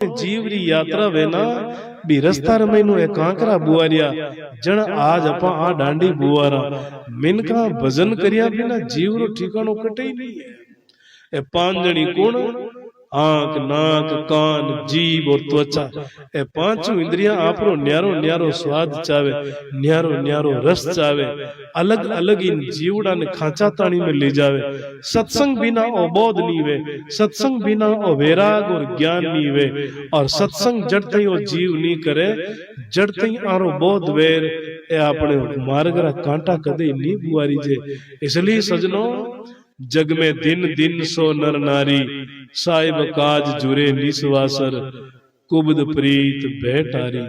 जीवरी यात्रा वेना भी रस्ता रमैनु ए कांकरा बुआरिया जण आज अपा आ डांडी बुआरा मिनका भजन करिया बिना जीवरो ठिकानो कटे ही नहीं है। ए पांजणी कोण आंख नाक कान जीभ और त्वचा ए पांचों इंद्रिया आपरो न्यारो न्यारो स्वाद चावे, न्यारो न्यारो रस चावे, अलग अलग इन जीवड़ा ने खांचा ताणी में ले जावे। सत्संग बिना ओ बोध नहीं वे, सत्संग बिना ओ वैराग और ज्ञान नहीं वे, और सत्संग जड़ते ओ जीव नहीं करे, जड़ते आरो बोध वेर ए अपने मार्ग रा कांटा कदे नहीं बुआरी जे। इसलिए सजनो जग में दिन दिन सो नर नारी, साहिब काज जुरे निस्वासर, कुबद प्रीत बैठारी।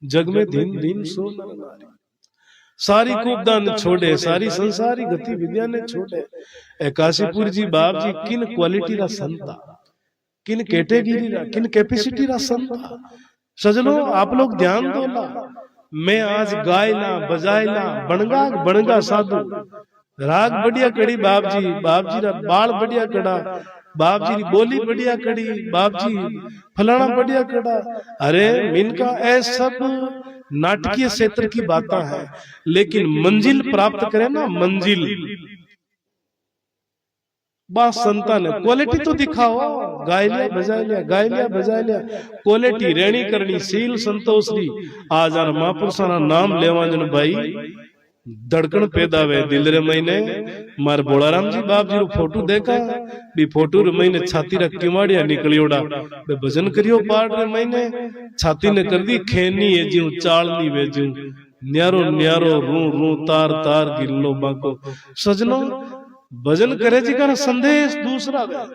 जग में दिन दिन सो नर नारी, सारी कुबदान छोड़े, सारी संसारी गतिविधियां ने छोड़े। काशीपुर जी बाप जी किन क्वालिटी रा संता, किन कैटेगरी रा, किन कैपेसिटी रा संता। सजनो आप लोग ध्यान दो ला, मैं आज गायला बजायला बनगा बनगा साधु, राग बढ़िया कड़ी बाप जी रा बाल बढ़िया कड़ा, बाप जी बोली बढ़िया कड़ी, बाप जी फलाना बढ़िया कड़ा। अरे इनका ऐसा सब नाटकीय क्षेत्र की बातें है, लेकिन मंजिल प्राप्त करे ना, मंजिल बस संतान है। क्वालिटी तो दिखाओ, गाय लिया बजा लिया, गाय लिया बजा लिया, क्वालिटी रहनी करनी, सील संतोषी। आज महापुरुषा नाम लेवा जन भाई धड़कन पैदा वे दिल रे महीने। मार बोलाराम जी बाप जी रो फोटो देखा भी, फोटो रे महीने छाती रा किमाड़िया निकलियोड़ा बे भजन करियो पाठ रे महीने, छाती ने कर दी खेनी है जीव चालनी वे जीव, न्यारो न्यारो रू रू तार तार गिल्लो बाको। सजनो भजन करे जी का संदेश दूसरा वे,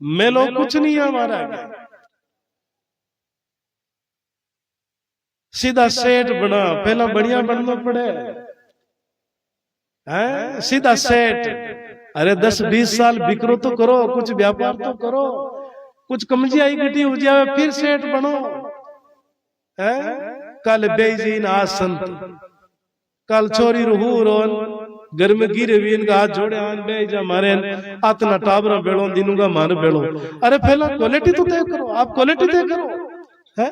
मैं लोग कुछ नहीं है हमारा, सीधा सेठ बना, पहला बढ़िया बनना पड़े है, सीधा सेठ। अरे 10-20 साल बिक्रो तो करो, कुछ व्यापार तो करो, कुछ कमजिया इकट्ठी हो जाए फिर सेठ बनो है। कल बेजीन आज संत, कल छोरी रहू रोन घर में गिरे भी इनका हाथ जोड़े आन बे जा मारे आतना टाबरा बेड़ो दिनूंगा मार बेड़ो। अरे पहला क्वालिटी तो तय करो, आप क्वालिटी तय करो है।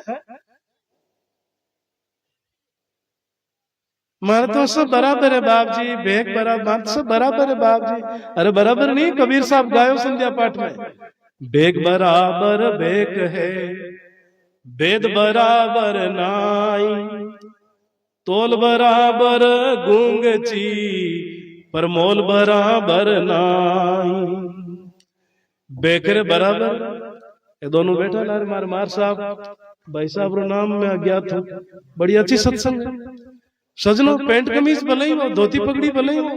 मार तो सब बराबर है बाप जी, बेग बराबर, सब बराबर है बाप जी। अरे बराबर नहीं, कबीर साहब गायो संध्या पाठ में, बेग बराबर बेग है, वेद बराबर नाई, तोल बराबर गूंगची, पर मोल बराबर नाई। बेकर बराबर ये दोनों बैठा लार मार साहब भाई साहब रो नाम में अज्ञात हूं, बड़ी अच्छी सत्संग। सजनो पैंट कमीज भले ही हो, धोती पगड़ी भले ही हो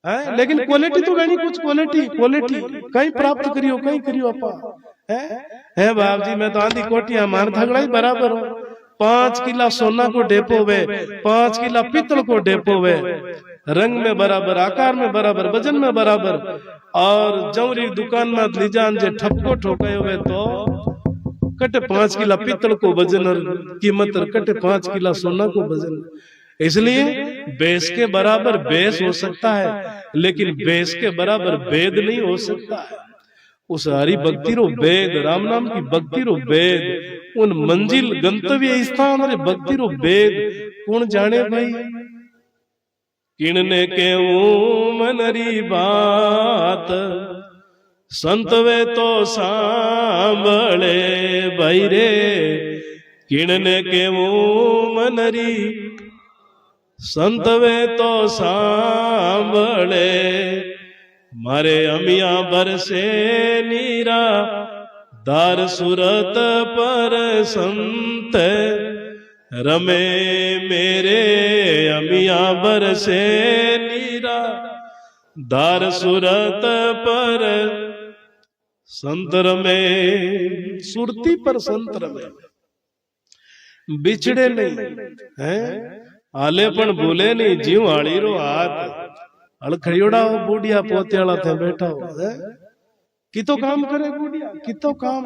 है, लेकिन क्वालिटी तो गणी कुछ क्वालिटी कहीं प्राप्त करियो, कहीं करियो अपा है बाप जी। मैं तो आंधी कोटिया मार झगड़ा ही बराबर हो, 5 किला सोना को डेपो वे, 5 किला पित्तल को डेपो वे, रंग में बराबर, आकार में बराबर, वजन में बराबर। और जौरी दुकान में लीजान जे ठपको ठोकायो वे तो कटे 5 किला पित्तल को वजन और कीमत, और कटे 5 किला सोना को वजन। इसलिए बेस के बराबर बेस हो सकता है, लेकिन बेस के बराबर वेद नहीं हो सकता है। उस हरि भक्ति रो वेद, राम नाम की भक्ति रो वेद, उन मंजिल गंतव्य स्थान और भक्ति रो वेद कौन जाने भाई। किणने के मनरी बात, संत वे तो सांभळे भाई रे, किणने के मनरी, संत वे तो सांभळे, मारे अमिया बरसे नीरा, दार सुरत पर संत, रमे मेरे अमिया बरसे नीरा, दार सुरत पर संत रमे। सुरती पर संत रमे, बिछड़े नहीं है, आले पण भूले नहीं, जीव आड़ी रो हाथ अड़खड़ियोड़ा हो, बूढ़िया पोत्याला थे बैठा हो है, कितो काम करे बूढ़िया, कितो काम।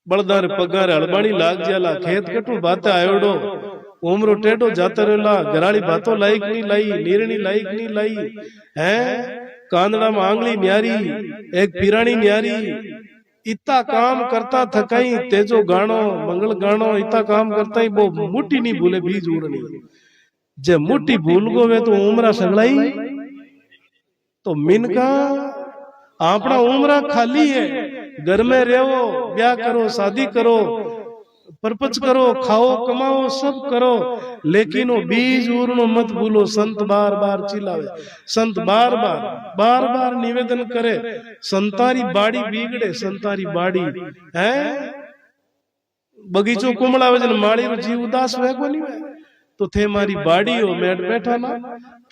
बड़दार पगार हड़बाणी लाग जाला, खेत कटू बाते आयोडो, उमरो टेढ़ो जाता रेला, गराड़ी बातों लायक नहीं लाई, नीरनी लायक नहीं लाई है। कांदड़ा में आंगली न्यारी, एक पिराणी न्यारी, इतना काम करता थकाई, तेजो गाणो मंगल गाणो, इतना काम करता ही वो मुट्ठी नहीं भूले बीज उड़नी। जे मुट्ठी भूल गो वे तो उमरा सगलाई, तो मिनका अपना उम्र खाली है, घर में रहो, ब्याह करो, शादी करो, परपच करो, खाओ कमाओ सब करो, लेकिन वो बीज उड़नो मत भूलो। संत बार बार चिल्लावे, संत बार बार निवेदन करे, संतारी बाड़ी बिगड़े, संतारी बाड़ी है बगीचो कुमड़ावे जन माड़ी रो जीव उदास वे को नहीं वे, तो थे मारी बाड़ी हो, मैं बैठा ना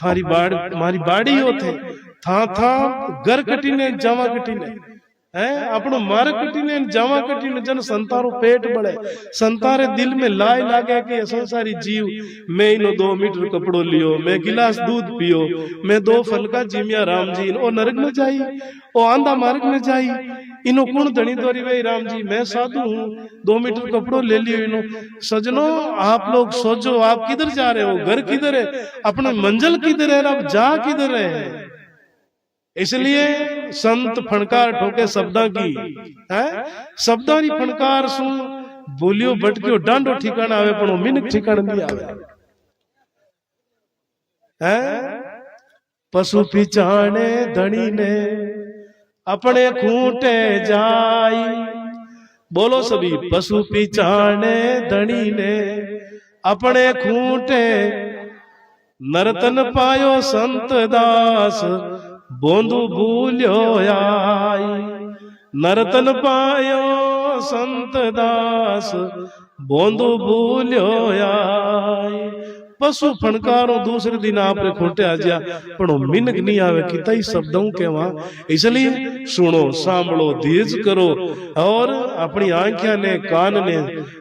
थारी मारी बाड़ी हो थे, था घर कटीने जावा कटीने है, अपनो मार कटीने जावा कटीने जन संतारो पेट बढ़े, संतारे दिल में लाई लागे कि संसारी जीव, मैं इनो 2 मीटर कपड़ो लियो, मैं गिलास दूध पियो, मैं 2 फल का जिमिया राम जी, ओ नरक में जाई, ओ आंधा मार्ग में जाई, इनो कौन धनी दौरी वे राम जी, मैं साधु हूँ, 2 मीटर कपड़ो ले लियो इनो। सजनों आप लोग सोचो, आप किधर जा रहे हो, घर किधर है, अपना मंजिल किधर है, आप जा किधर है। इसलिए संत फणकार ठोके शब्दा की है, शब्दा री फणकार सुन बोलियो भटकियो डांडो ठिकाना आवे, पण मिनक ठिकाना नहीं आवे है। पशु पिछाणे धनी ने अपने खूंटे जाई, बोलो सभी, पशु पिछाणे धनी ने अपने खूंटे, नरतन पायो संत दास बोंदू भूल्यो आई, नरतन पायो संत दास बोंदू भूल्यो आई। पशु फणकारो दूसरे दिन आपरे खोटे आ जा, पण मिनक नहीं आवे कि तई शब्दों के वहां। इसलिए सुनो, सांभळो, धीरज करो, और अपनी आंखिया ने, कान ने,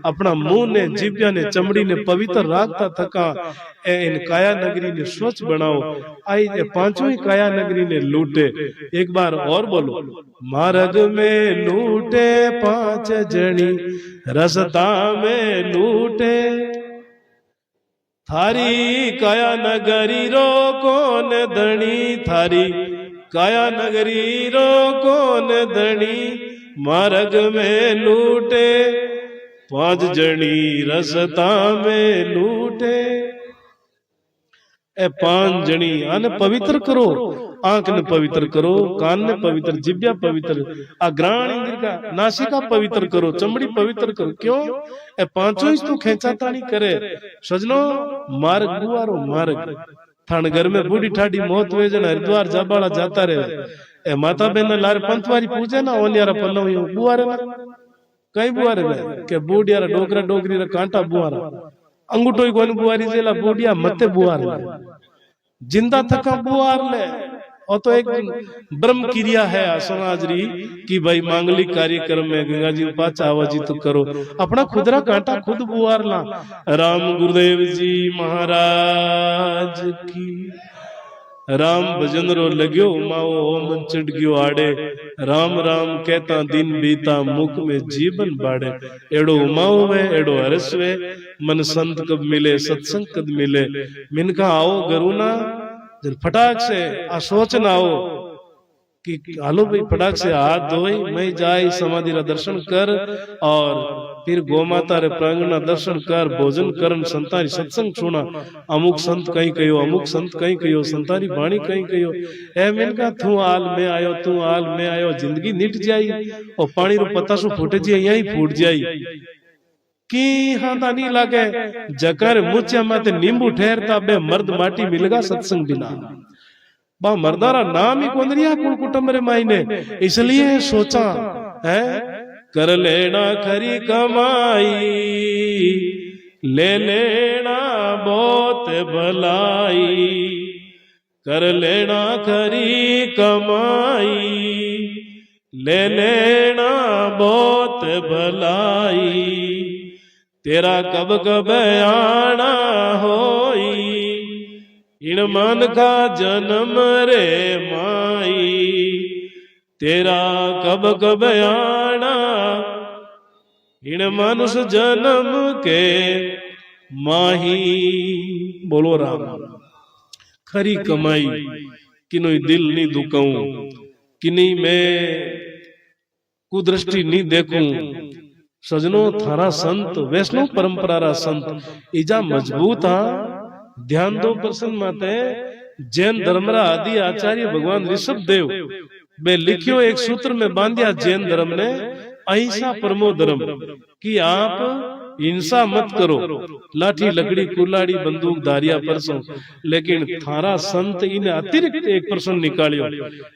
अपना मुंह ने, जीभ्या ने, चमड़ी ने पवित्र राखता थका इन काया नगरी ने स्वच्छ बनाओ। आई 5वीं काया नगरी ने लूटे, एक बार और बोलो, मार्ग में लूटे 5 जनी, रसता में लूटे, थारी काया नगरी रो कौन धनी, थारी काया नगरी रो कौन धनी, मार्ग में लूटे 5 जनी, रसता में लूटे। ए 5 जनी आने पवित्र करो, आंख ने पवित्र करो, कान ने पवित्र, जिभ्या पवित्र, अग्राण इंद्र का नासिका पवित्र करो, चमड़ी पवित्र करो। क्यों? ए 5 ही तो खेचाता नहीं करे। सजनो मार्ग बुआरो मार्ग, थान घर में बूढ़ी ठाडी मौत वे जन हरिद्वार जाबाला जाता रहे, ए माता बहन लारे पंतवारी पूजे ना ओनियारा पल्लव यो बुआरे ना, कई बुआरे वे के बूढ़ियारा डोकरा डोकरी रा कांटा बुआरा, अंगूठो कोन बुआरी जेला बूढ़िया मते बुआर ले, जिंदा थका बुआर ले। और तो एक ब्रह्म क्रिया है समाज री कि भाई मांगलिक कार्यक्रम में गंगा जी पाचा आवाजी तो करो, अपना खुदरा कांटा खुद बुआर ला। राम गुरुदेव जी महाराज की, राम भजन रो लग्यो माओ मन चढ़ गयो आड़े, राम राम कहता दिन बीता मुख में जीवन बाड़े। एड़ो उमाओ वे, एड़ो हरस वे, मन संत कब मिले, सत्संग कब मिले। मिनका आओ गरुना फटाक से आ सोच ना हो कि हालो भाई फटाक से हाथ धोई मैं जाए समाधि रा दर्शन कर, और फिर गोमाता रे प्रांगण दर्शन कर, भोजन करन, संतारी सत्संग सुना। अमुक संत कहीं कहो, अमुक संत कहीं कहो, संतारी वाणी कहीं कहो। ए मिनका तू आल में आयो, तू आल में आयो, जिंदगी निट जाई और पानी रो पतासो फूटे जी यही फूट जाई कि हाथा नहीं लागे। जकर मुछ्या माते नींबू ठहरता बे मर्द माटी मिलगा सत्संग बिना, बा मर्दारा नाम ही कौन रिया कुल कुटुंब रे मायने। इसलिए सोचा है कर लेना खरी कमाई, ले लेना बहुत भलाई, कर लेना खरी कमाई, ले लेना बहुत भलाई, तेरा कब कब आना होई, इन मन का जन्म रे माई, तेरा कब कब आना, इन मनुष्य जन्म के माही। बोलो राम। खरी कमाई किन्हीं दिल नहीं दुखाऊं, किन्हीं मैं कुदृष्टि नहीं देखूं। सजनो थारा संत वैष्णव परंपरा रा संत इजा मजबूत हा। ध्यान दो प्रसन्न माते जैन धर्म रा आदि आचार्य भगवान ऋषभ देव बे लिखियो एक सूत्र में बांधिया जैन धर्म ने, अहिंसा परमो धर्म, कि आप हिंसा मत करो, लाठी लकड़ी कुल्हाड़ी बंदूक धारिया परसों। लेकिन थारा संत इन अतिरिक्त एक प्रश्न निकालियो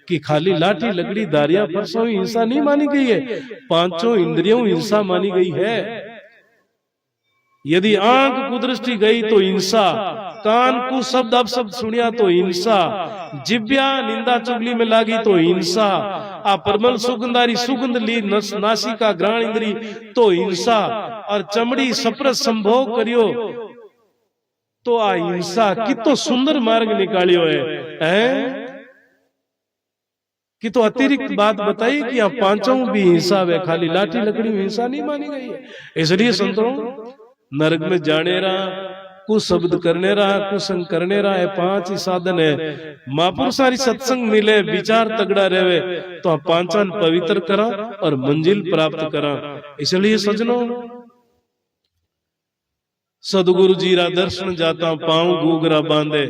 कि खाली लाठी लकड़ी धारिया परसों ही हिंसा नहीं मानी गई है, पांचों इंद्रियों हिंसा मानी गई है। यदि आंख कुदृष्टि गई तो हिंसा, कान को शब्द अपशब्द सुनिया तो हिंसा, जिब्या निंदा चुगली में लागी तो हिंसा, आ परमल सुगंधारी सुगंध ली नासिका घ्राण इंद्री तो हिंसा, और चमड़ी सप्रस संभोग करियो तो आ हिंसा। कितो सुंदर मार्ग निकालियो है? कि तो अतिरिक्त बात बताई कि यहाँ पांचों भी हिंसा वे, खाली लाठी लकड़ी में हिंसा नहीं मानी गई है। इसलिए संतों नरक में जाने रहा, कुछ शब्द करने रहा, कुसंग करने रहा है, पांच ही साधन है। महापुरुषारी सत्संग मिले, विचार तगड़ा रहे तो पांचन पवित्र करा और मंजिल प्राप्त करा। इसलिए सजनों सदगुरु जी रा दर्शन जाता पांव घूघरा बांधे,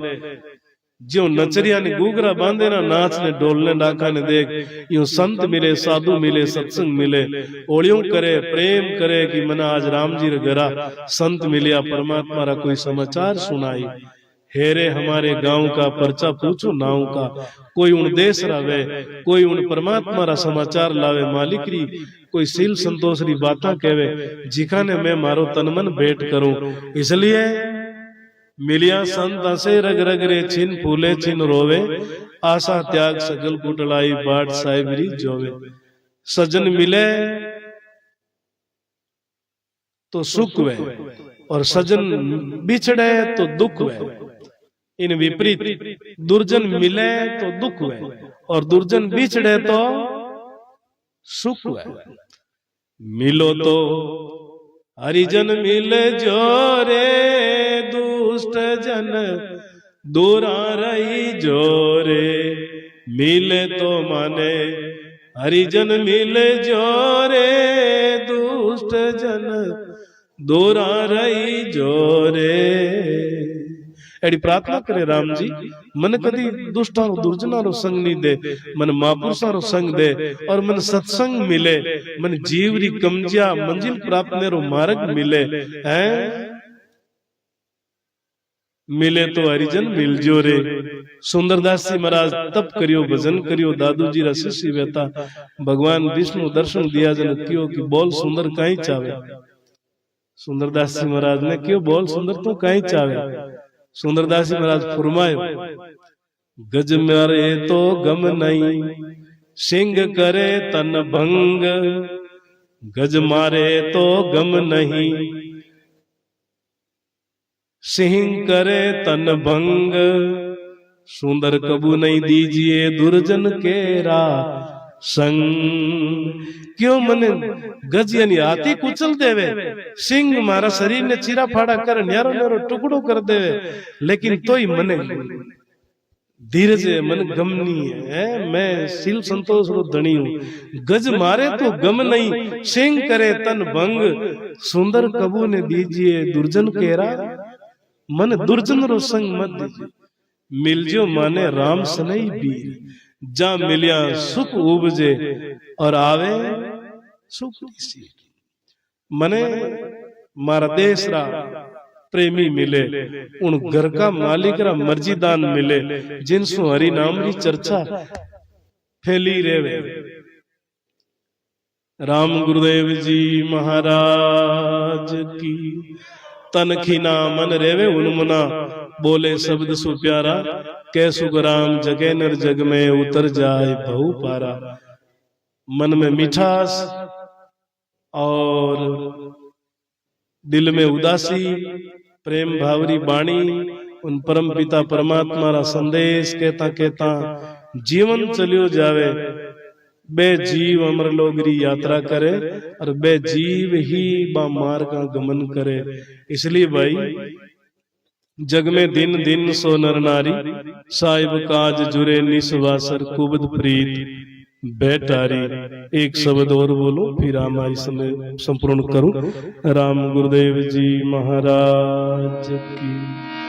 जो नचरिया ने घूघरा बांधे ना, नाच ने ढोलने डाका ने देख, यूं संत मिले, साधु मिले, सत्संग मिले, ओलियों करे, प्रेम करे कि मना आज राम जी रे घरा संत मिलिया, परमात्मा रा कोई समाचार सुनाई। हेरे हमारे गांव का परचा पूछो नाव का, कोई उन देश रावे, कोई उन परमात्मा रा समाचार लावे, मालिक री कोई सील संतोष री बाता कहवे, जिका ने मैं मारो तन मन भेंट करूं। इसलिए मिलिया संत असे रग रग रे, छिन फूले छिन रोवे, आशा त्याग सकल कुटलाई, बाट साहिबरी जोवे। सजन मिले तो सुख वे, और सजन बिछड़े तो दुख वे। इन विपरीत दुर्जन मिले तो दुख वे, और दुर्जन बिछड़े तो सुख वे। मिलो तो हरिजन मिल जोरे, दुष्ट जन दूरा रही जोरे। मिले तो माने हरिजन मिल जोरे, दुष्ट जन दूरा रही जोरे। एडी प्रार्थना करे राम जी, मन कदी दुष्टारो दुर्जनारो संग नहीं दे, मन महापुरुषारो संग दे, और मन सत्संग मिले, मन जीवरी कमजिया मंजिल प्राप्त नेरो मार्ग मिले हैं। मिले तो हरिजन मिल जो रे। सुंदरदास जी महाराज तप करियो, भजन करियो, दादू जी रा शिष्य वेता, भगवान विष्णु दर्शन दिया जन कियो कि बोल सुंदर काई चावे। सुंदरदास जी महाराज ने क्यों बोल सुंदर तो काई चावे। सुंदरदास जी महाराज फरमायो, गज मारे तो गम नहीं, सिंह करे तन भंग। गज मारे तो गम नहीं, सिंह करे तन भंग। सुंदर कबू नहीं दीजिए दुर्जन केरा संग। क्यों मने गज यानी हाथी कुचल देवे, सिंह मारा शरीर ने चीरा फाड़ा कर न्यारो न्यारो टुकड़ो कर देवे, लेकिन तोई मने धीरज मन गम नहीं है। मैं सील संतोष रो धनी हूं। गज मारे तो गम नहीं, सिंह करे तन भंग। सुंदर कबू ने दीजिए दुर्जन केरा, मन दुर्जन रो संग मत दीजिए। मिलजो माने राम सनई बीर, जा मिलिया सुख उपजे और आवे सुख सी। मने मारा देश रा प्रेमी मिले, उन घर का मालिक रा मर्जीदान मिले, जिनसु हरि नाम री चर्चा फैली रेवे। राम गुरुदेव जी महाराज की तनखीना मन रेवे उन्मुना, बोले शब्द सु प्यारा, कैसु राम जगे नर जग में उतर जाए बहु पारा। मन में मिठास और दिल में उदासी, प्रेम भावरी बाणी, उन परम पिता परमात्मा रा संदेश कहता कहता जीवन चलियो जावे। बे जीव अमर लोगरी यात्रा करे और बे जीव ही बा मार्ग का गमन करे। इसलिए भाई जग में दिन दिन सो नर नारी, साहिब काज जुरे निस्वासर कुबद प्रीत बैटारी। एक शब्द और बोलो फिर हमारी समय संपूर्ण करूं। राम गुरुदेव जी महाराज की।